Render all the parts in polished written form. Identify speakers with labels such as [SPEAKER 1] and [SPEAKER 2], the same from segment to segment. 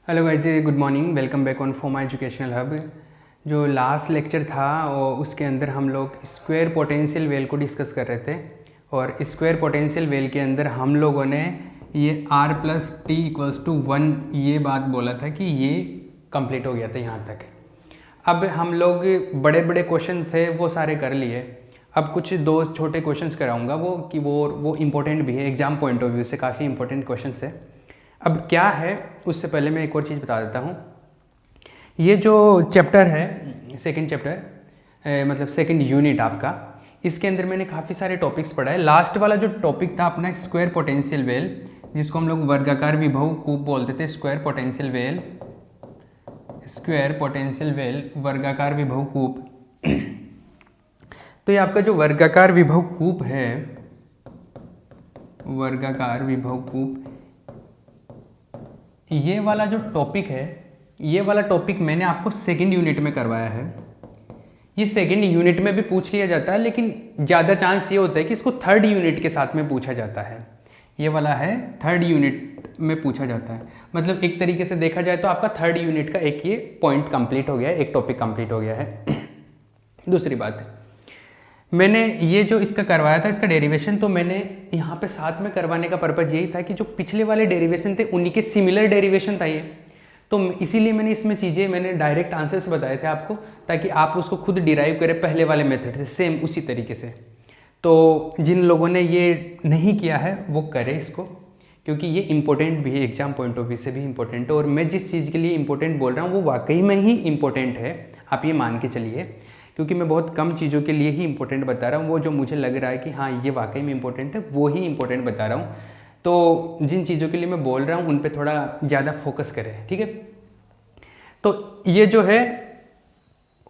[SPEAKER 1] Hello guys, good morning. Welcome back on for my educational hub. जो last lecture था उसके अंदर हम लोग स्क्वायर पोटेंशियल वेल को डिस्कस कर रहे थे और स्क्वायर पोटेंशियल वेल के अंदर हम लोगों ने ये r plus T equals to 1 ये बात बोला था कि ये कंप्लीट हो गया था यहाँ तक। अब हम लोग बड़े बड़े क्वेश्चन थे वो सारे कर लिए। अब कुछ दो छोटे क्वेश्चंस कराऊंगा वो इम्पोर्टेंट भी है, एग्जाम पॉइंट ऑफ व्यू से काफ़ी इंपॉर्टेंट क्वेश्चन है। अब क्या है उससे पहले मैं एक और चीज़ बता देता हूँ। ये जो चैप्टर है सेकंड चैप्टर मतलब सेकंड यूनिट आपका, इसके अंदर मैंने काफ़ी सारे टॉपिक्स पढ़ा है। लास्ट वाला जो टॉपिक था अपना स्क्वायर पोटेंशियल वेल, जिसको हम लोग वर्गाकार विभव कूप बोलते थे। स्क्वायर पोटेंशियल वेल वर्गाकार विभव कूप। तो ये आपका जो वर्गाकार विभव कूप है, वर्गाकार विभव कूप, ये वाला जो टॉपिक है, ये वाला टॉपिक मैंने आपको सेकंड यूनिट में करवाया है। ये सेकंड यूनिट में भी पूछ लिया जाता है, लेकिन ज़्यादा चांस ये होता है कि इसको थर्ड यूनिट के साथ में पूछा जाता है। ये वाला है थर्ड यूनिट में पूछा जाता है। मतलब एक तरीके से देखा जाए तो आपका थर्ड यूनिट का एक ये पॉइंट कंप्लीट हो गया है, एक टॉपिक कंप्लीट हो गया है। दूसरी बात है, मैंने ये जो इसका करवाया था इसका डेरिवेशन, तो मैंने यहाँ पे साथ में करवाने का पर्पज़ यही था कि जो पिछले वाले डेरिवेशन थे उन्हीं के सिमिलर डेरिवेशन था ये। तो इसीलिए मैंने इसमें चीज़ें मैंने डायरेक्ट आंसर्स बताए थे आपको, ताकि आप उसको खुद डिराइव करें पहले वाले मेथड से, सेम उसी तरीके से। तो जिन लोगों ने ये नहीं किया है वो करें इसको, क्योंकि ये इंपॉर्टेंट भी है, एग्जाम पॉइंट ऑफ व्यू से भी इंपॉर्टेंट है। और मैं जिस चीज़ के लिए इंपॉर्टेंट बोल रहा हूँ वो वाकई में ही इंपॉर्टेंट है, आप ये मान के चलिए। क्योंकि मैं बहुत कम चीज़ों के लिए ही इंपॉर्टेंट बता रहा हूँ, वो जो मुझे लग रहा है कि हाँ ये वाकई में इंपॉर्टेंट है वो ही इंपॉर्टेंट बता रहा हूँ। तो जिन चीज़ों के लिए मैं बोल रहा हूँ उन पे थोड़ा ज़्यादा फोकस करें, ठीक है। तो ये जो है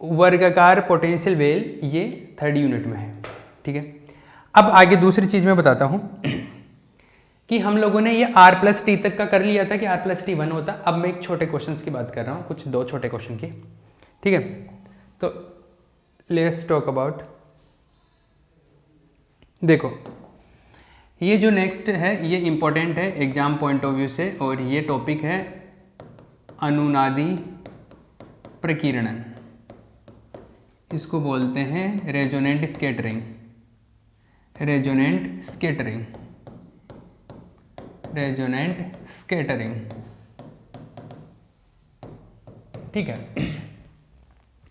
[SPEAKER 1] वर्गाकार पोटेंशियल वेल, ये थर्ड यूनिट में है, ठीक है। अब आगे दूसरी चीज़ मैं बताता हूँ कि हम लोगों ने ये r प्लस टी तक का कर लिया था कि r प्लस टी 1 होता। अब मैं एक छोटे क्वेश्चन की बात कर रहा हूँ, कुछ दो छोटे क्वेश्चन की, ठीक है। तो लेट्स टॉक अबाउट, देखो ये जो नेक्स्ट है ये इंपॉर्टेंट है एग्जाम पॉइंट ऑफ व्यू से, और ये टॉपिक है अनुनादी प्रकीर्णन। इसको बोलते हैं resonant scattering, resonant scattering, resonant scattering, ठीक है।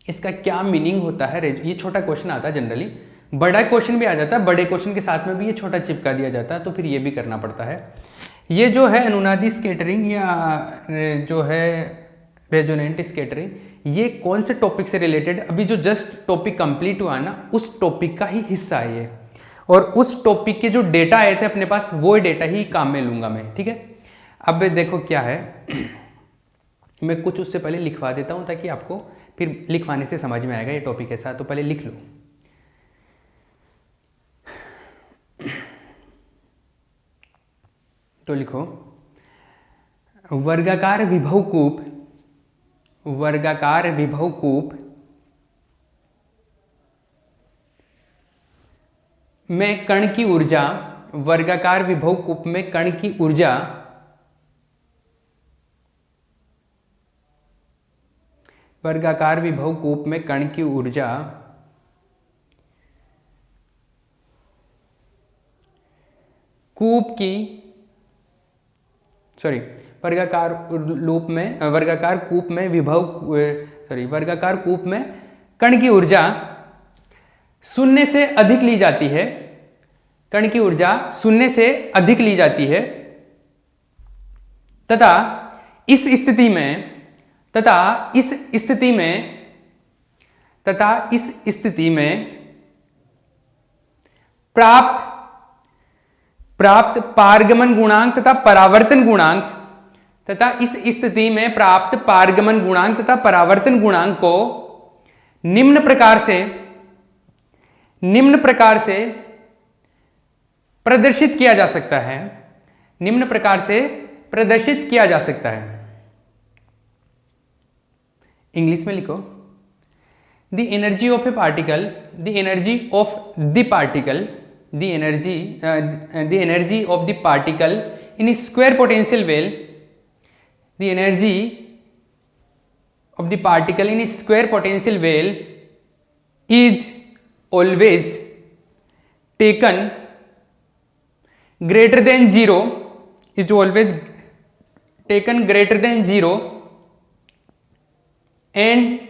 [SPEAKER 1] इसका क्या मीनिंग होता है? ये छोटा क्वेश्चन आता है जनरली, बड़ा क्वेश्चन भी आ जाता है, बड़े क्वेश्चन के साथ में भी ये छोटा चिपका दिया जाता है, तो फिर ये भी करना पड़ता है। ये जो है अनुनादी स्कैटरिंग या जो है रेजोनेंट स्कैटरिंग, ये कौन से टॉपिक से रिलेटेड, अभी जो जस्ट टॉपिक कंप्लीट हुआ ना उस टॉपिक का ही हिस्सा है ये, और उस टॉपिक के जो डेटा आए थे अपने पास वो डेटा ही काम में लूंगा मैं, ठीक है। अब देखो क्या है, मैं कुछ उससे पहले लिखवा देता हूँ ताकि आपको फिर लिखवाने से समझ में आएगा ये टॉपिक कैसा। तो पहले लिख लो, तो लिखो वर्गाकार विभव कूप, वर्गाकार विभव कूप में कण की ऊर्जा, वर्गाकार विभव कूप में कण की ऊर्जा वर्गाकार विभव कूप में कण की ऊर्जा कूप की, सॉरी वर्गाकार लूप में, वर्गाकार कूप में विभव, सॉरी वर्गाकार कूप में कण की ऊर्जा शून्य से अधिक ली जाती है, कण की ऊर्जा शून्य से अधिक ली जाती है, तथा इस स्थिति में प्राप्त पारगमन गुणांक तथा परावर्तन गुणांक, तथा इस स्थिति में प्राप्त पारगमन गुणांक तथा परावर्तन गुणांक को निम्न प्रकार से प्रदर्शित किया जा सकता है, निम्न प्रकार से प्रदर्शित किया जा सकता है। इंग्लिश में लिखो, the energy of A particle, the energy of the particle, the energy of the particle in a square potential well the energy of the particle in square potential well is always taken greater than 0, is always taken greater than 0, and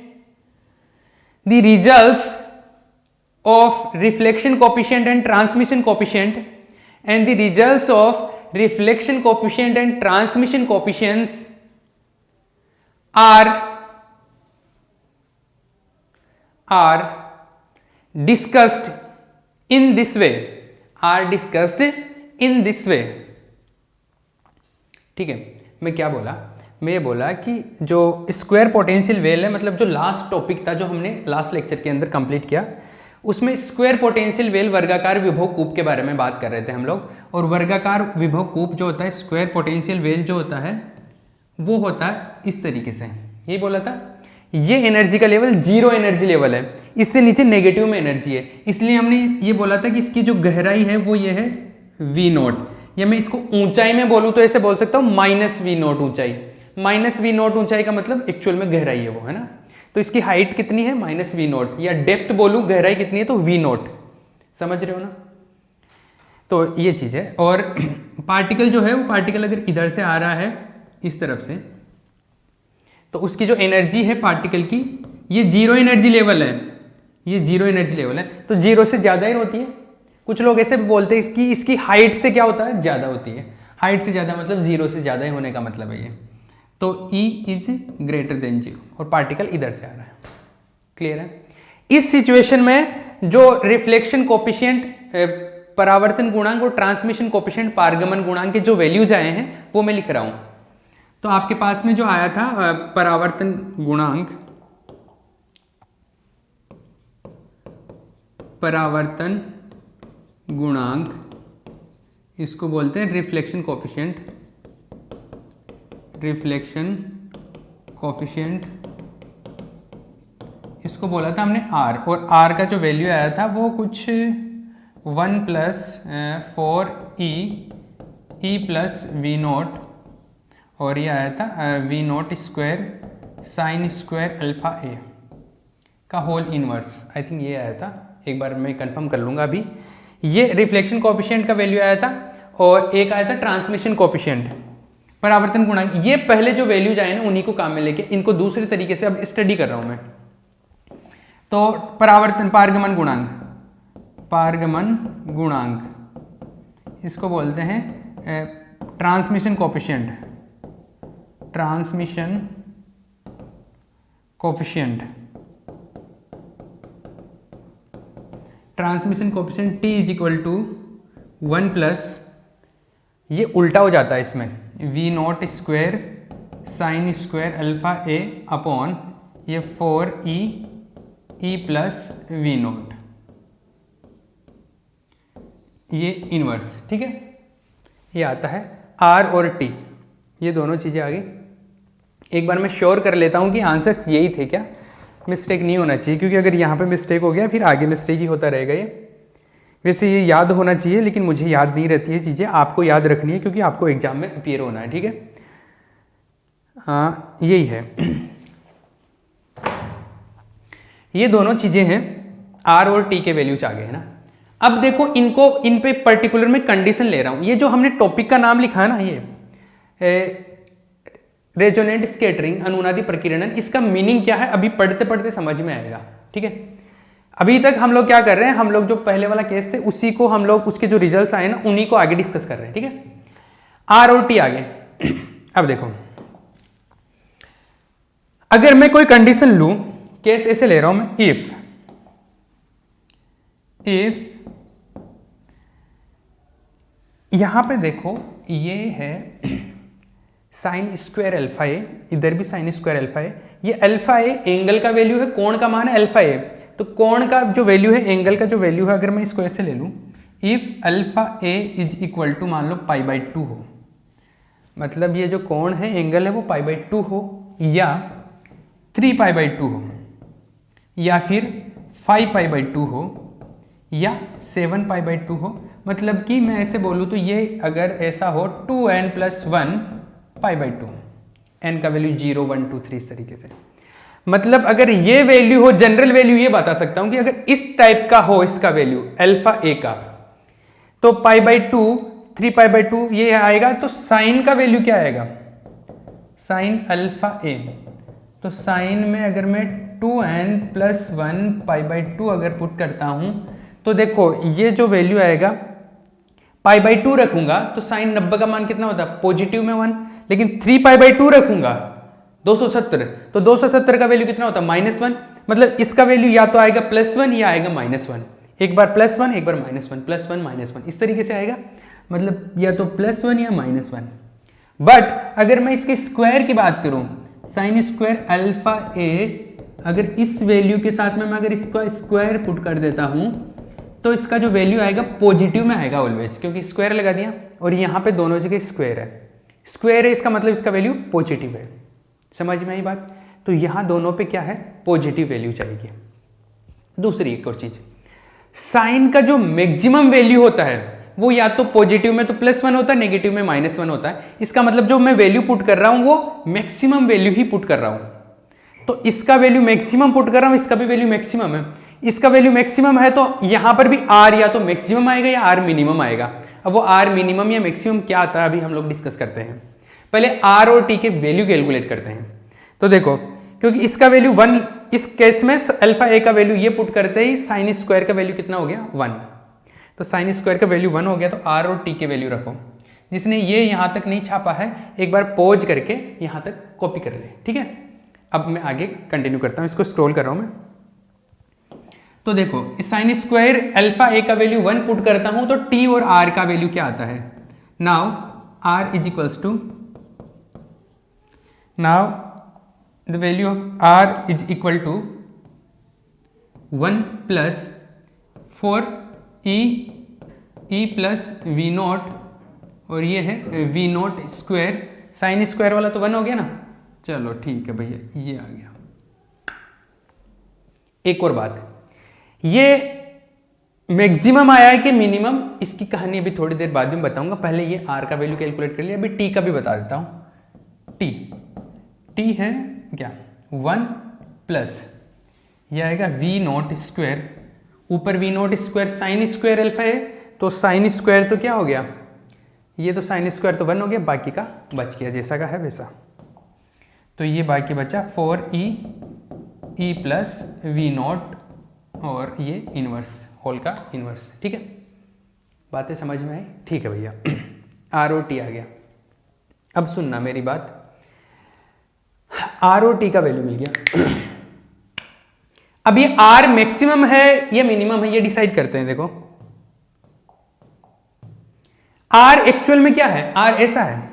[SPEAKER 1] the results of reflection coefficient and transmission coefficient, and the results of reflection coefficient and transmission coefficients are discussed in this way, are discussed in this way. ठीक है, मैं क्या बोला, मैं ये बोला कि जो स्क्वायर पोटेंशियल वेल है, मतलब जो लास्ट टॉपिक था जो हमने लास्ट लेक्चर के अंदर कंप्लीट किया, उसमें स्क्वायर पोटेंशियल वेल वर्गाकार विभव कूप के बारे में बात कर रहे थे हम लोग। और वर्गाकार विभव कूप जो होता है, स्क्वायर पोटेंशियल वेल जो होता है वो होता है इस तरीके से, यही बोला था। ये एनर्जी का लेवल जीरो एनर्जी लेवल है, इससे नीचे नेगेटिव में एनर्जी है, इसलिए हमने ये बोला था कि इसकी जो गहराई है वो ये है वी नोट, या मैं इसको ऊंचाई में बोलूं तो ऐसे बोल सकता हूं माइनस वी नोट ऊंचाई। माइनस वी नोट ऊंचाई का मतलब एक्चुअल में गहराई है वो, है ना। तो इसकी हाइट कितनी है, माइनस वी नोट, या डेप्थ बोलूं गहराई कितनी है तो वी नोट, समझ रहे हो ना। तो ये चीज है। और पार्टिकल जो है वो पार्टिकल अगर इधर से आ रहा है इस तरफ से, तो उसकी जो एनर्जी है पार्टिकल की, ये जीरो एनर्जी लेवल है, ये जीरो एनर्जी लेवल है, तो जीरो से ज्यादा ही होती है। कुछ लोग ऐसे बोलते हैं इसकी हाइट से क्या होता है, ज्यादा होती है। हाइट से ज्यादा मतलब जीरो से ज्यादा ही होने का मतलब है ये। तो E is greater than zero, और पार्टिकल इधर से आ रहा है। क्लियर है। इस सिचुएशन में जो रिफ्लेक्शन कोफिशिएंट, परावर्तन गुणांक और ट्रांसमिशन कोफिशिएंट, पारगमन गुणांक के जो वैल्यूज आए हैं वो मैं लिख रहा हूं। तो आपके पास में जो आया था परावर्तन गुणांक, परावर्तन गुणांक, इसको बोलते हैं रिफ्लेक्शन कोफिशिएंट, रिफ्लेक्शन कोफिशिएंट इसको बोला था हमने R, और R का जो वैल्यू आया था वो कुछ 1 + 4E + V नोट, और ये आया था V note square sine square alpha A का होल इनवर्स। आई थिंक ये आया था, एक बार मैं कंफर्म कर लूँगा अभी। ये रिफ्लेक्शन कोफिशिएंट का वैल्यू आया था, और एक आया था ट्रांसमिशन कोफिशिएंट, परावर्तन गुणांक। ये पहले जो वैल्यूज आए ना उन्हीं को काम में लेके इनको दूसरे तरीके से अब स्टडी कर रहा हूं मैं। तो परावर्तन पारगमन गुणांक, पारगमन गुणांक इसको बोलते हैं transmission coefficient, transmission coefficient, transmission coefficient T = 1+, ये उल्टा हो जाता है इसमें, V note square sine square alpha A upon ये 4E + V नोट, ये इनवर्स। ठीक है, ये आता है R और T, ये दोनों चीज़ें आ गई। एक बार मैं श्योर कर लेता हूँ कि आंसर्स यही थे क्या, मिस्टेक नहीं होना चाहिए, क्योंकि अगर यहाँ पे मिस्टेक हो गया फिर आगे मिस्टेक ही होता रहेगा। ये वैसे ये याद होना चाहिए, लेकिन मुझे याद नहीं रहती है चीज़ें, आपको याद रखनी है क्योंकि आपको एग्जाम में अपीयर होना है। ठीक है, हाँ यही है। ये दोनों चीज़ें हैं, R और T के वैल्यूज आ गए हैं ना। अब देखो इनको, इन पे पर्टिकुलर में कंडीशन ले रहा हूँ। ये जो हमने टॉपिक का नाम लिखा है ना, ये रेजोनेंट स्कैटरिंग, अनुनादी प्रकीर्णन, इसका मीनिंग क्या है अभी पढ़ते पढ़ते समझ में आएगा। ठीक है, अभी तक हम लोग क्या कर रहे हैं, हम लोग जो पहले वाला केस थे उसी को हम लोग, उसके जो रिजल्ट्स आए ना उन्हीं को आगे डिस्कस कर रहे हैं। ठीक है, R और T आगे। अब देखो, अगर मैं कोई कंडीशन लूं, केस ऐसे ले रहा हूं मैं, इफ यहां पे देखो ये है साइन स्क्वायर अल्फा ए, इधर भी साइन स्क्वायर अल्फा ए, ये अल्फा ए एंगल का वैल्यू है, कोण का मान है अल्फा ए, तो कोण का जो वैल्यू है, एंगल का जो वैल्यू है, अगर मैं इसको ऐसे ले लूं, इफ अल्फा ए = मान लो π/2 हो, मतलब ये जो कोण है, एंगल है, वो π/2 हो, या 3π/2 हो, या फिर 5π/2 हो, या 7π/2 हो। मतलब कि मैं ऐसे बोलूँ तो ये अगर ऐसा हो 2n + 1 π/2, n का वैल्यू 0 1 2 3 इस तरीके से। मतलब अगर ये वैल्यू हो, जनरल वैल्यू ये बता सकता हूं कि अगर इस टाइप का हो इसका वैल्यू अल्फा ए का, तो पाई बाई 2 3 पाई बाई 2 ये आएगा। तो साइन का वैल्यू क्या आएगा, साइन अल्फा ए। तो साइन में अगर मैं 2n प्लस 1 पाई बाई 2 अगर पुट करता हूं, तो देखो ये जो वैल्यू आएगा पाई बाई 2 रखूंगा तो साइन 90 का मान कितना होता है, पॉजिटिव में 1। लेकिन 3 पाई बाई 2 रखूंगा 270, तो 270 का वैल्यू कितना होता है, -1। मतलब इसका वैल्यू या तो आएगा +1 या आएगा -1। एक बार +1 एक बार -1, +1 -1 इस तरीके से आएगा। मतलब या तो +1 या -1। बट अगर मैं इसके स्क्वायर की बात करूं, साइन स्क्वायर अल्फा ए, अगर इस वैल्यू के साथ में मैं अगर इसका स्क्वायर पुट कर देता हूं, तो इसका जो वैल्यू आएगा पॉजिटिव में आएगा ऑलवेज, क्योंकि स्क्वायर लगा दिया और यहाँ पे दोनों जगह स्क्वायर है। स्क्वायर है इसका मतलब इसका वैल्यू पॉजिटिव है। समझ में आई बात। तो यहाँ दोनों पे क्या है, पॉजिटिव वैल्यू चाहिए। दूसरी एक और चीज, साइन का जो मैक्सिमम वैल्यू होता है वो या तो पॉजिटिव में तो +1 होता है, नेगेटिव में -1 होता है। इसका मतलब जो मैं वैल्यू पुट कर रहा हूं वो मैक्सिमम वैल्यू ही पुट कर रहा हूं। तो इसका वैल्यू मैक्सिमम पुट कर रहा हूं, इसका भी वैल्यू मैक्सिमम है। इसका वैल्यू मैक्सिमम है तो यहां पर भी r या तो मैक्सिमम आएगा या r मिनिमम आएगा। अब वो r मिनिमम या मैक्सिमम क्या आता है अभी हम लोग डिस्कस करते हैं। पहले r और t के वैल्यू कैलकुलेट करते हैं। तो देखो, क्योंकि इसका वैल्यू 1, इस केस में अल्फा ए का वैल्यू ये पुट करते ही साइन स्क्वायर का वैल्यू कितना हो गया, 1। तो साइन स्क्वायर का वैल्यू 1 हो गया। तो r और t के वैल्यू रखो। जिसने ये यहां तक नहीं छापा है एक बार पॉज करके यहां तक कॉपी कर ले, ठीक है। अब मैं आगे कंटिन्यू करता हूं, इसको स्क्रॉल कर रहा हूं मैं। तो देखो, इस साइन स्क्वायर अल्फा ए का वैल्यू 1 पुट करता हूं तो t और r का वैल्यू क्या आता है। Now r is equals to, now the value of r is equal to 1 plus 4e plus V naught, और ये है V naught square. Sine square वाला तो 1 हो गया ना, चलो ठीक है भैया, ये आ गया। एक और बात, ये मैक्सिमम आया है कि मिनिमम, इसकी कहानी अभी थोड़ी देर बाद में बताऊंगा। पहले ये r का वैल्यू कैलकुलेट कर लिया, अभी t का भी बता देता हूं। t है क्या, 1 प्लस ये आएगा वी नॉट स्क्वायर, ऊपर V naught square sine square alpha है, तो साइन स्क्वायर तो क्या हो गया, ये तो साइन स्क्वायर तो 1 हो गया, बाकी का बच गया जैसा का है वैसा। तो ये बाकी बचा 4e प्लस वी नॉट और ये इनवर्स, होल का इनवर्स, ठीक है। बातें समझ में आई, ठीक है भैया। r और t आ गया। अब सुनना मेरी बात, r और t का वैल्यू मिल गया। अब ये r मैक्सिमम है या मिनिमम है ये डिसाइड करते हैं। देखो r एक्चुअल में क्या है, r ऐसा है,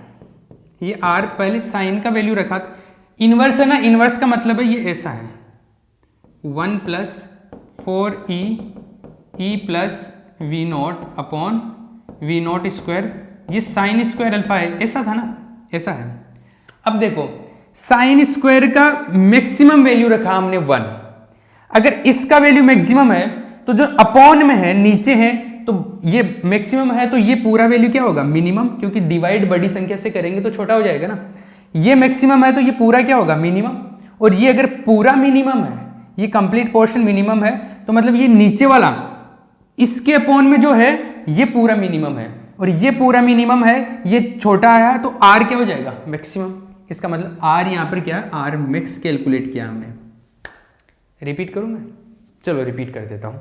[SPEAKER 1] ये r पहले साइन का वैल्यू रखा, इनवर्स है ना, इनवर्स का मतलब है ये ऐसा है, 1 plus 4e plus V naught upon V naught square, ये साइन स्क्वायर अल्फा है, ऐसा था ना, ऐसा है। अब देखो साइन स्क्वायर का मैक्सिमम वैल्यू रखा हमने 1, अगर इसका वैल्यू मैक्सिमम है तो जो अपॉन में है नीचे है तो ये मैक्सिमम है, तो ये पूरा वैल्यू क्या होगा, मिनिमम, क्योंकि डिवाइड बड़ी संख्या से करेंगे तो छोटा हो जाएगा ना। ये मैक्सिमम है तो ये पूरा क्या होगा, मिनिमम। और ये अगर पूरा मिनिमम है, ये कंप्लीट पोर्शन मिनिमम है, तो मतलब ये नीचे वाला इसके अपॉन में जो है ये पूरा मिनिमम है, और ये पूरा मिनिमम है, ये छोटा आया तो r क्या हो जाएगा, मैक्सिमम। इसका मतलब r यहाँ पर क्या है, r मैक्स कैलकुलेट किया हमने। रिपीट करूँ मैं, चलो रिपीट कर देता हूँ।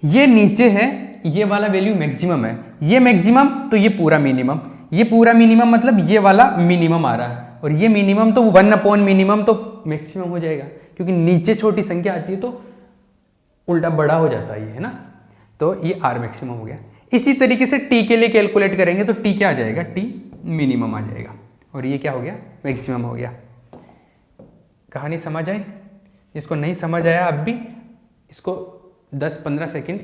[SPEAKER 1] ये नीचे है, ये वाला वैल्यू मैक्सिमम है, ये मैक्सिमम तो ये पूरा मिनिमम, ये पूरा मिनिमम मतलब ये वाला मिनिमम आ रहा है, और ये मिनिमम तो 1 अपॉन मिनिमम तो मैक्सिमम हो जाएगा, क्योंकि नीचे छोटी संख्या आती है तो उल्टा बड़ा हो जाता है ये, है ना। तो ये r मैक्सिमम हो गया। इसी तरीके से t के लिए कैलकुलेट करेंगे तो t क्या आ जाएगा, t मिनिमम आ जाएगा, और ये क्या हो गया, मैक्सिमम हो गया। कहानी समझ आई? इसको नहीं समझ आया अब भी इसको 10-15 सेकंड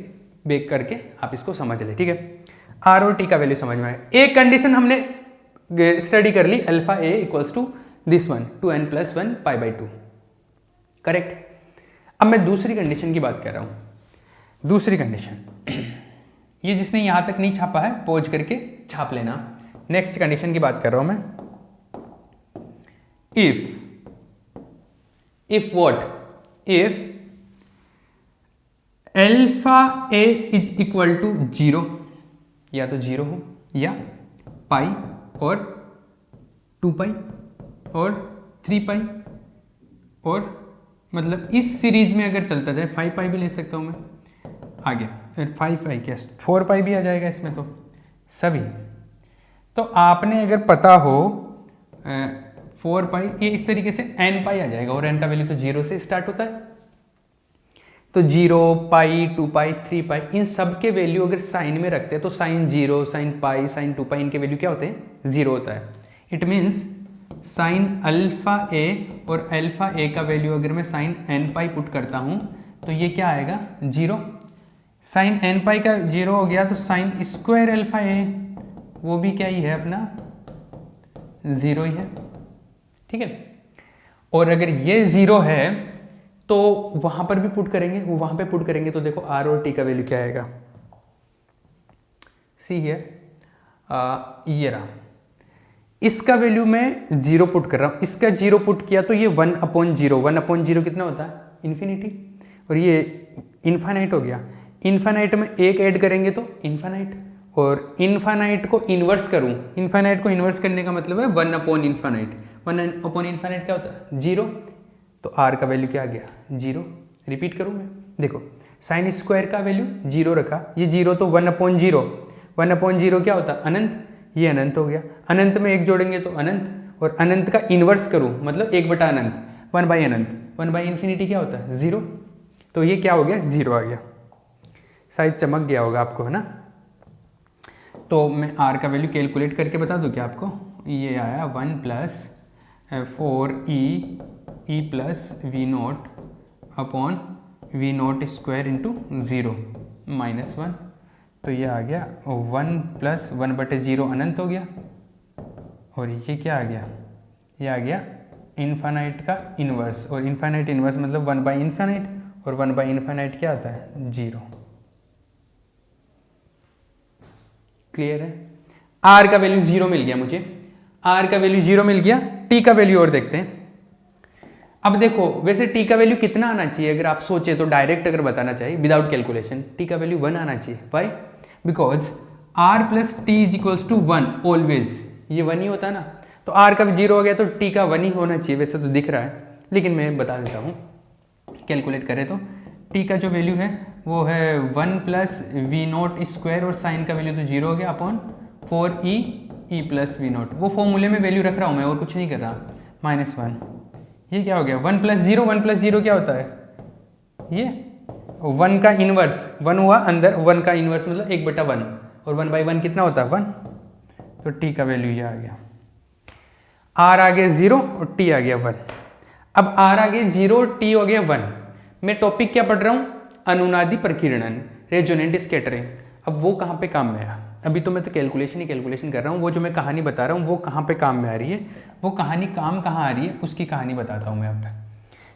[SPEAKER 1] बेक करके आप इसको समझ ले, ठीक है। r और t का वैल्यू समझ में आया। एक कंडीशन हमने स्टडी कर ली, alpha a equals to this one 2n plus 1 pi by 2, correct. अब मैं दूसरी कंडीशन की बात कर रहा हूं। दूसरी कंडीशन ये जिसने यहां तक नहीं छापा है पॉज करके छाप लेना। नेक्स्ट कंडीशन की बात कर रहा हूं मैं। if what, if alpha A is equal to 0, या तो 0 हो या पाई और 2 पाई और 3 पाई, और मतलब इस सीरीज में अगर चलता जाए 5 पाई भी ले सकता हूँ मैं, आ गया फिर 5 पाई क्या 4 पाई भी आ जाएगा इसमें तो सभी। तो आपने अगर पता हो 4 पाई, ये इस तरीके से n पाई आ जाएगा, और n का वैल्यू तो 0 से स्टार्ट होता है, तो 0 पाई 2 पाई 3 पाई इन सब के वैल्यू अगर साइन में रखते हैं तो साइन 0 साइन पाई साइन 2 पाई इनके वैल्यू क्या होते हैं 0 होता है। इट मीन्स साइन अल्फा ए और अल्फा ए का वैल्यू अगर मैं साइन n पाई पुट करता हूँ तो ये क्या आएगा 0। साइन n पाई का 0 हो गया तो साइन स्क्वायर अल्फा ए वो भी क्या ही है अपना 0 ही है, ठीक है। और अगर ये 0 है तो वहां पर भी पुट करेंगे, वो वहां पे पुट करेंगे तो देखो r और t का वैल्यू क्या आएगा, सी है ये रहा, इसका वैल्यू मैं 0 पुट कर रहा हूँ, इसका 0 पुट किया तो ये 1/0, 1/0 कितना होता है इन्फिनिटी, और ये इन्फानाइट हो गया। इन्फानाइट में एक ऐड करेंगे तो इन्फानाइट, और इन्फानाइट को इन्वर्स करूँ, इन्फानाइट को इन्वर्स करने का मतलब है 1/इन्फानाइट, 1/इन्फानाइट क्या होता है 0, तो r का वैल्यू क्या आ गया 0। रिपीट करूँ मैं, देखो साइन स्क्वायर का वैल्यू 0 रखा, ये 0 तो 1/0, 1/0 क्या होता है अनंत, ये अनंत हो गया, अनंत में एक जोड़ेंगे तो अनंत, और अनंत का इन्वर्स करूँ मतलब 1/अनंत 1/अनंत, 1/इन्फिनिटी क्या होता है 0, तो ये क्या हो गया 0 आ गया, शायद चमक गया होगा आपको है ना। तो मैं r का वैल्यू कैलकुलेट करके बता दूँ क्या आपको, ये आया 1 plus 4e plus v0 upon v0 square into 0 -1, तो ये आ गया 1 प्लस 1/0 अनंत हो गया, और ये क्या आ गया, ये आ गया इन्फानाइट का इन्वर्स, और इन्फानाइट इन्वर्स मतलब 1/इन्फानाइट, और 1/इन्फानाइट क्या आता है 0। क्लियर है, r का वैल्यू 0 मिल गया मुझे, r का वैल्यू 0 मिल गया। t का वैल्यू और देखते हैं। अब देखो वैसे t का वैल्यू कितना आना चाहिए, अगर आप सोचे तो डायरेक्ट अगर बताना चाहिए विदाउट कैलकुलेशन, t का वैल्यू 1 आना चाहिए। Why, because r plus T is equals to 1 always, ये 1 ही होता है ना, तो r का 0 हो गया तो t का 1 ही होना चाहिए, वैसे तो दिख रहा है, लेकिन मैं बता देता हूँ, कैलकुलेट करें तो t का जो वैल्यू है वो है 1 प्लस v0 स्क्वायर, और साइन का वैल्यू तो 0 हो गया अपॉन 4e प्लस v0, वो फॉर्मूले में वैल्यू रख रहा हूँ मैं और कुछ नहीं कर रहा, -1, ये क्या हो गया 1 प्लस 0, 1 प्लस 0 क्या होता है ये 1 का इन्वर्स, 1 हुआ अंदर, 1 का इन्वर्स मतलब 1/1, और 1/1 कितना होता है 1, तो t का वैल्यू ये आ गया, r आ गया 0 और t आ गया 1। अब r आ गया 0 और t हो गया 1, मैं टॉपिक क्या पढ़ रहा हूँ अनुनादी प्रकीर्णन, रेजोनेंट स्कैटरिंग। अब वो कहाँ पे काम में आया, अभी तो मैं तो कैलकुलेशन कर रहा हूँ, वो जो मैं कहानी बता रहा हूँ वो कहाँ पे काम में आ रही है, वो कहानी काम कहाँ आ रही है उसकी कहानी बताता हूँ मैं अब तक।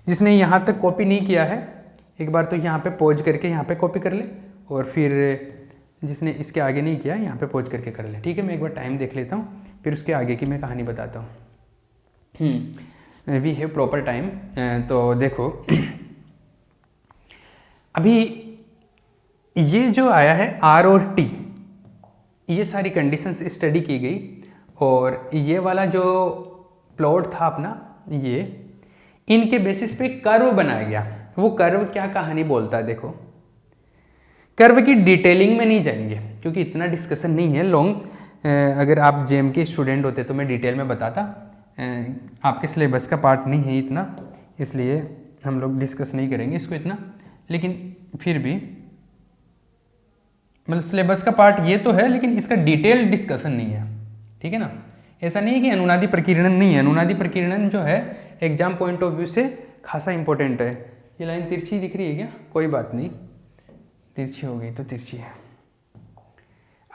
[SPEAKER 1] जिसने यहाँ तक कॉपी नहीं किया है एक बार तो यहाँ पे पॉज करके यहाँ पे कॉपी कर ले, और फिर जिसने इसके आगे नहीं किया यहाँ पे पॉज करके कर ले, ठीक है। मैं एक बार टाइम देख लेता हूँ फिर उसके आगे की मैं कहानी बताता हूँ। We have proper time. तो देखो अभी ये जो आया है r और t, ये सारी कंडीशंस स्टडी की गई, और ये वाला जो प्लॉट था अपना, ये इनके बेसिस पे कर्व बनाया गया। वो कर्व क्या कहानी बोलता है, देखो कर्व की डिटेलिंग में नहीं जाएंगे क्योंकि इतना डिस्कशन नहीं है लॉन्ग। अगर आप जेएम के स्टूडेंट होते तो मैं डिटेल में बताता, आपके सिलेबस का पार्ट नहीं है इतना, इसलिए हम लोग डिस्कस नहीं करेंगे इसको इतना, लेकिन फिर भी मतलब सिलेबस का पार्ट ये तो है लेकिन इसका डिटेल डिस्कशन नहीं है, ठीक है ना। ऐसा नहीं है कि अनुनादी प्रकीर्णन नहीं है, अनुनादी प्रकीर्णन जो है एग्जाम पॉइंट ऑफ व्यू से खासा इंपॉर्टेंट है। ये लाइन तिरछी दिख रही है क्या, कोई बात नहीं, तिरछी हो गई तो तिरछी है।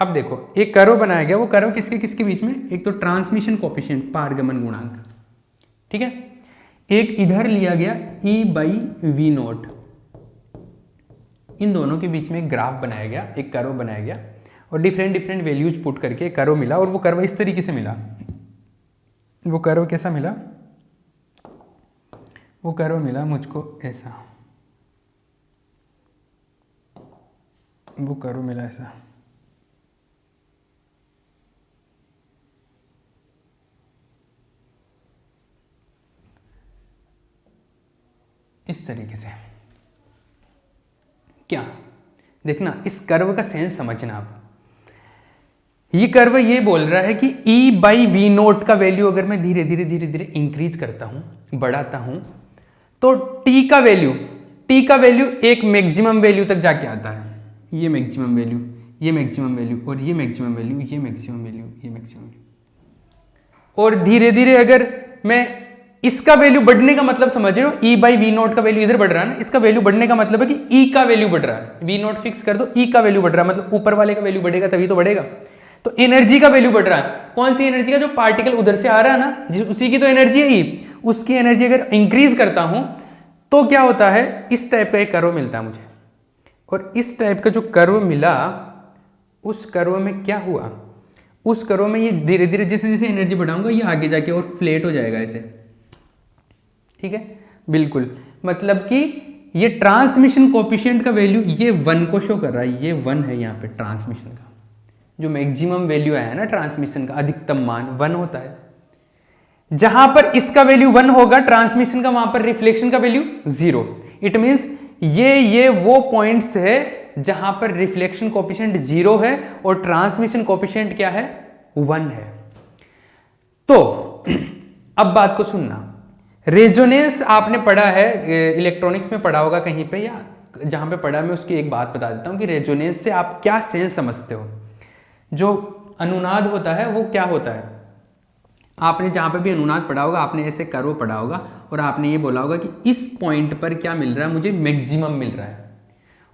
[SPEAKER 1] अब देखो एक कर्व बनाया गया, वो कर्व किसके किसके बीच में, एक तो ट्रांसमिशन कोफिशिएंट पारगमन गुणांक, ठीक है, एक इधर लिया गया E/V0, इन दोनों के बीच में एक ग्राफ बनाया गया, एक कर्व बनाया गया, और डिफरेंट वैल्यूज पुट करके कर्व मिला, और वो कर्व इस तरीके से मिला। वो कर्व कैसा मिला, वो कर्व मिला मुझको ऐसा, वो कर्व मिला ऐसा, इस तरीके से। क्या देखना, इस कर्व का सेंस समझना आप। ये कर्व ये बोल रहा है कि E बाई वी नोट का वैल्यू अगर मैं धीरे धीरे धीरे धीरे इंक्रीज करता हूं, बढ़ाता हूं, तो T का वैल्यू एक मैक्सिमम वैल्यू तक जाके आता है। ये मैक्सिमम वैल्यू, ये मैक्सिमम वैल्यू, और ये मैक्सिमम वैल्यू, ये मैक्सिमम वैल्यू, ये मैक्सिमम वैल्यू। और धीरे धीरे अगर मैं इसका वैल्यू बढ़ने का मतलब समझ रहे हो, E बाई वी नोट का वैल्यू इधर बढ़ रहा है ना, इसका वैल्यू बढ़ने का मतलब है कि E का वैल्यू बढ़ रहा है। वी नोट फिक्स कर दो, E का वैल्यू बढ़ रहा है, मतलब ऊपर वाले का वैल्यू बढ़ेगा तभी तो बढ़ेगा। तो एनर्जी का वैल्यू बढ़ रहा है। कौन सी एनर्जी का? जो पार्टिकल उधर से आ रहा है ना, उसी की तो एनर्जी है E। उसकी एनर्जी अगर इंक्रीज करता हूं तो क्या होता है, इस टाइप का एक कर्व मिलता है मुझे। और इस टाइप का जो कर्व मिला, उस कर्व में क्या हुआ, उस कर्व में ये धीरे धीरे जैसे जैसे एनर्जी बढ़ाऊंगा ये आगे जाके और फ्लैट हो जाएगा ऐसे। ठीक है, बिल्कुल। मतलब कि ये ट्रांसमिशन कोएफिशिएंट का वैल्यू ये 1 को शो कर रहा है, ये 1 है यहाँ पे ट्रांसमिशन का। जो मैक्सिमम वैल्यू आया है ना ट्रांसमिशन का, अधिकतम मान 1 होता है। जहां पर इसका वैल्यू 1 होगा ट्रांसमिशन का, वहां पर रिफ्लेक्शन का वैल्यू 0। इट मींस ये वो पॉइंट्स है जहां पर रिफ्लेक्शन कोएफिशिएंट 0 है और ट्रांसमिशन कोएफिशिएंट क्या है, 1 है। तो अब बात को सुनना, रेजोनेंस आपने पढ़ा है, इलेक्ट्रॉनिक्स में पढ़ा होगा कहीं पे, या जहां पे पढ़ा मैं उसकी एक बात बता देता हूं कि रेजोनेंस से आप क्या सेंस समझते हो। जो अनुनाद होता है वो क्या होता है, आपने जहां पे भी अनुनाद पढ़ा होगा आपने ऐसे कर्व पढ़ा होगा और आपने ये बोला होगा कि इस पॉइंट पर क्या मिल रहा है, मुझे मैक्सिमम मिल रहा है।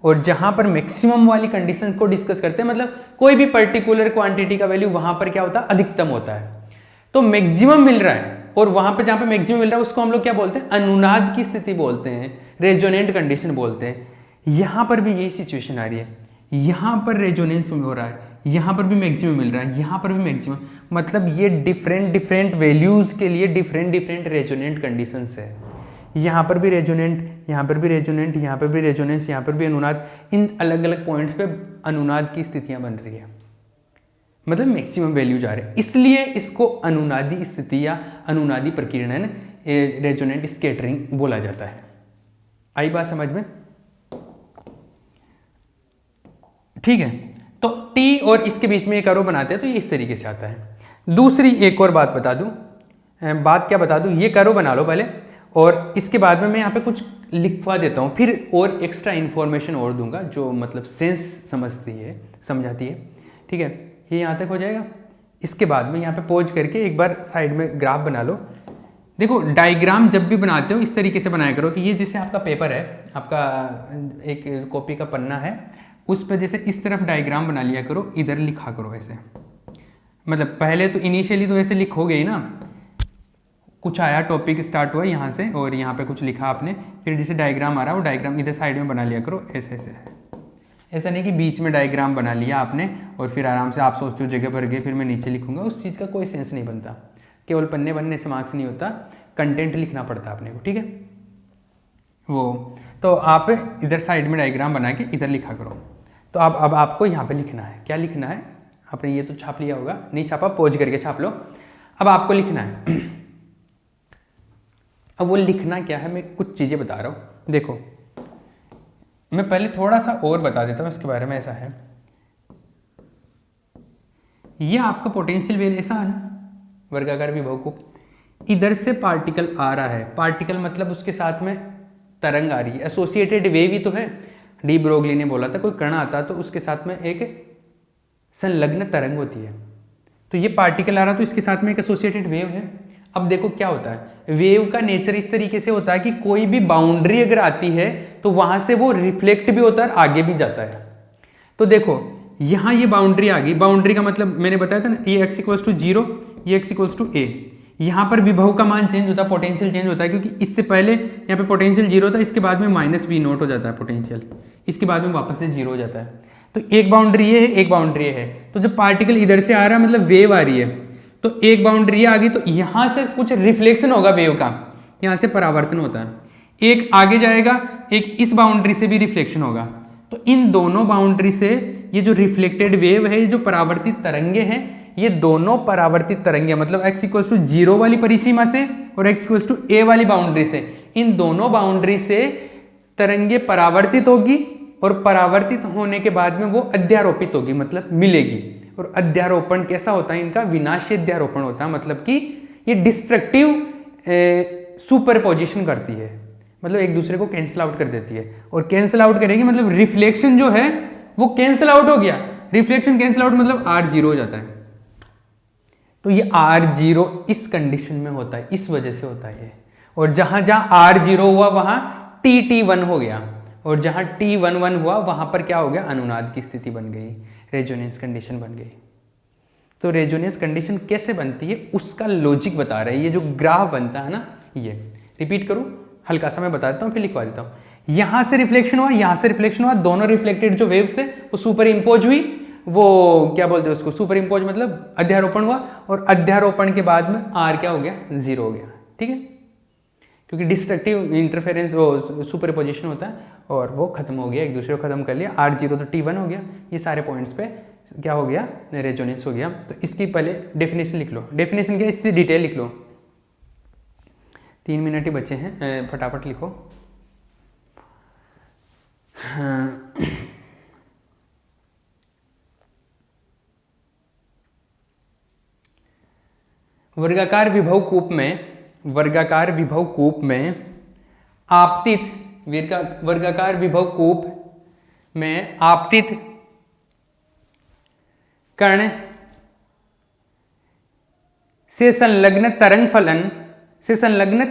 [SPEAKER 1] और जहां पर मैक्सिमम वाली कंडीशन को डिस्कस करते हैं, मतलब कोई भी पर्टिकुलर क्वांटिटी का वैल्यू वहां पर क्या होता है, अधिकतम होता है। तो मैक्सिमम मिल रहा है और वहां पर जहां पे मैक्सिमम मिल रहा है उसको हम लोग क्या बोलते हैं, अनुनाद की स्थिति बोलते हैं, रेजोनेंट कंडीशन बोलते हैं। यहां पर भी यही सिचुएशन आ रही है, यहां पर रेजोनेंस हो रहा है, यहां पर भी मैक्सिमम मिल रहा है, यहां पर भी मैक्सिमम। मतलब ये डिफरेंट वैल्यूज के लिए डिफरेंट रेजोनेंट कंडीशंस है। यहां पर भी रेजोनेंट, यहां पर भी रेजोनेंट, यहां पर भी रेजोनेंस, यहां पर भी अनुनाद। इन अलग अलग पॉइंट्स पे अनुनाद की स्थितियां बन रही है, मतलब मैक्सिमम वैल्यू जा रहे हैं। इसलिए इसको अनुनादी स्थिति या अनुनादी प्रकीर्णन, रेजोनेंट स्कैटरिंग बोला जाता है। आई बात समझ में? ठीक है, तो T और इसके बीच में एक कर्व बनाते हैं तो ये इस तरीके से आता है। दूसरी एक और बात बता दूं, बात क्या बता दूं, ये कर्व बना लो पहले और इसके बाद में मैं यहाँ पे कुछ लिखवा देता हूँ, फिर और एक्स्ट्रा इन्फॉर्मेशन और दूंगा जो मतलब सेंस समझाती है। ठीक है, ये यहाँ तक हो जाएगा। इसके बाद में यहाँ पे पॉज करके एक बार साइड में ग्राफ बना लो। देखो डायग्राम जब भी बनाते हो इस तरीके से बनाया करो कि ये जैसे आपका पेपर है, आपका एक कॉपी का पन्ना है, उस पर जैसे इस तरफ डायग्राम बना लिया करो, इधर लिखा करो ऐसे। मतलब पहले तो इनिशियली तो ऐसे लिखोगे ही ना, कुछ आया टॉपिक स्टार्ट हुआ यहाँ से और यहाँ पे कुछ लिखा आपने, फिर जैसे डायग्राम आ रहा है वो डायग्राम इधर साइड में बना लिया करो ऐसे ऐसे। ऐसा नहीं कि बीच में डायग्राम बना लिया आपने और फिर आराम से आप सोचते हो जगह भर गए फिर मैं नीचे लिखूंगा, उस चीज़ का कोई सेंस नहीं बनता। केवल पन्ने बनने से मार्क्स नहीं होता, कंटेंट लिखना पड़ता है अपने को। ठीक है, वो तो आप इधर साइड में डायग्राम बना के इधर लिखा करो। तो अब आपको यहाँ पे लिखना है, क्या लिखना है, आपने ये तो छाप लिया होगा, नहीं छापा पॉज करके छाप लो। अब आपको लिखना है अब वो लिखना क्या है, मैं कुछ चीज़ें बता रहा हूँ। देखो मैं पहले थोड़ा सा और बता देता हूँ इसके बारे में। ऐसा है, ये आपका पोटेंशियल वेव ऐसा है ना, वर्गाकार विभव को इधर से पार्टिकल आ रहा है, पार्टिकल मतलब उसके साथ में तरंग आ रही है, एसोसिएटेड वेव ही तो है। डी ब्रोगली ने बोला था कोई कण आता तो उसके साथ में एक संलग्न तरंग होती है, तो ये पार्टिकल आ रहा तो इसके साथ में एक एसोसिएटेड वेव है। अब देखो क्या होता है, वेव का नेचर इस तरीके से होता है कि कोई भी बाउंड्री अगर आती है तो वहां से वो रिफ्लेक्ट भी होता है और आगे भी जाता है। तो देखो यहाँ ये बाउंड्री आ गई, बाउंड्री का मतलब मैंने बताया था ना, ये x इक्वल्स टू 0, ये x इक्वल्स टू a। यहाँ पर विभव का मान चेंज होता है, पोटेंशियल चेंज होता है, क्योंकि इससे पहले यहाँ पे पोटेंशियल 0 था, इसके बाद में -v0 हो जाता है पोटेंशियल, इसके बाद में वापस से 0 हो जाता है। तो एक बाउंड्री ये है, एक बाउंड्री ये है। तो जब पार्टिकल इधर से आ रहा है मतलब वेव आ रही है, तो एक बाउंड्री आ गई तो यहाँ से कुछ रिफ्लेक्शन होगा वेव का, यहाँ से परावर्तन होता है, एक आगे जाएगा, एक इस बाउंड्री से भी रिफ्लेक्शन होगा। तो इन दोनों बाउंड्री से ये जो रिफ्लेक्टेड वेव है, ये जो परावर्तित तरंगे हैं, ये दोनों परावर्तित तरंगे मतलब x इक्वल्स टू 0 वाली परिसीमा से और x इक्वल्स टू a वाली बाउंड्री से, इन दोनों बाउंड्री से तरंगे परावर्तित होगी और परावर्तित होने के बाद में वो अध्यारोपित होगी मतलब मिलेगी। और अध्यारोपण कैसा होता है इनका? विनाशी अध्यारोपण होता है, मतलब कि ये डिस्ट्रक्टिव सुपरपोजिशन करती है, मतलब एक दूसरे को कैंसिल आउट कर देती है। और कैंसिल आउट करेगी मतलब रिफ्लेक्शन जो है वो कैंसिल आउट हो गया, रिफ्लेक्शन कैंसिल आउट मतलब R0 हो जाता है। तो ये R0 इस कंडीशन में होता है, इस वजह से होता है। और जहां जहां R0 हुआ वहां T1 हो गया, और जहां T11 हुआ वहां पर क्या हो गया? अनुनाद की स्थिति बन गई, रेजोनेंस कंडीशन बन गई। तो रेजोनेंस कंडीशन कैसे बनती है उसका लॉजिक बता रहा है, ये जो ग्राफ बनता है ना, ये रिपीट करूं, हल्का सा मैं बता देता हूं फिर लिखवा देता हूं। यहां से रिफ्लेक्शन हुआ, यहां से रिफ्लेक्शन हुआ, दोनों रिफ्लेक्टेड जो वेव्स थे वो सुपर इम्पोज हुई, वो क्या बोलते हैं उसको, सुपर इम्पोज मतलब अध्यारोपण हुआ, और अध्यारोपण के बाद में R क्या हो गया? 0 हो गया। ठीक है, क्योंकि डिस्ट्रक्टिव इंटरफेरेंस वो सुपरपोजिशन होता है और वो खत्म हो गया, एक दूसरे को खत्म कर लिया। R0 तो T1 हो गया, ये सारे पॉइंट्स पे क्या हो गया? रेजोनेंस हो गया। तो इसकी पहले डेफिनेशन लिख लो। डेफिनेशन क्या? इससे डिटेल लिख लो, 3 मिनट ही बचे हैं, फटाफट लिखो। हाँ। वर्गाकार विभव कूप में आपतित वर्गाकार विभव कूप में आपतित कण से संलग्न तरंग फलन से संलग्न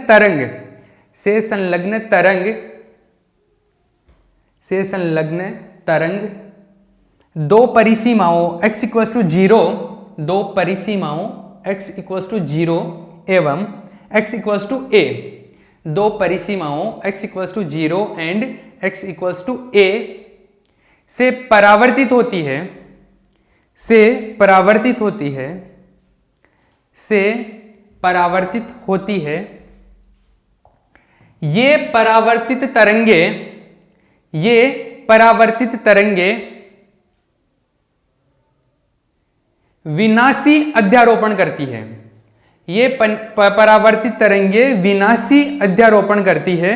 [SPEAKER 1] तरंग दो परिसीमाओं x इक्वल्स टू 0, दो परिसीमाओं x इक्वल्स टू 0 एवं x इक्वल्स टू a, दो परिसीमाओं x equals to 0 and x equals to a से परावर्तित होती है, ये परावर्तित तरंगे विनाशी अध्यारोपण करती है। ये परावर्तित तरंगे विनाशी अध्यारोपण करती है,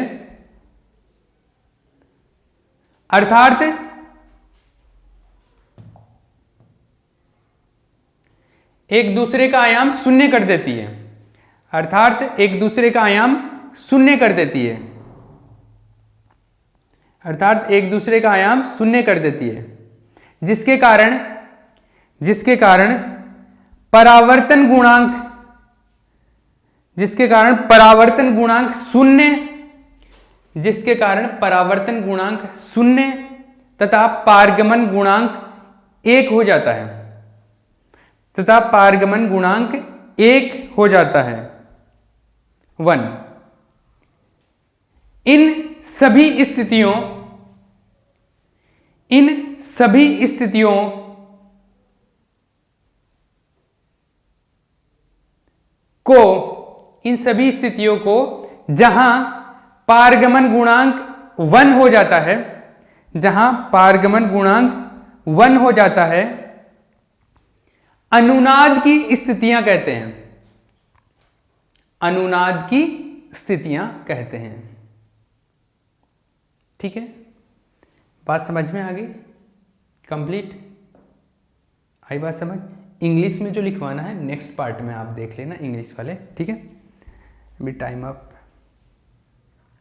[SPEAKER 1] अर्थात एक दूसरे का आयाम शून्य कर देती है, जिसके कारण परावर्तन गुणांक शून्य तथा पारगमन गुणांक 1 हो जाता है, 1। इन सभी स्थितियों को जहां पारगमन गुणांक 1 हो जाता है, अनुनाद की स्थितियां कहते हैं। ठीक है, बात समझ में आ गई? कंप्लीट आई बात समझ? इंग्लिश में जो लिखवाना है नेक्स्ट पार्ट में आप देख लेना, इंग्लिश वाले। ठीक है, अभी टाइम अप।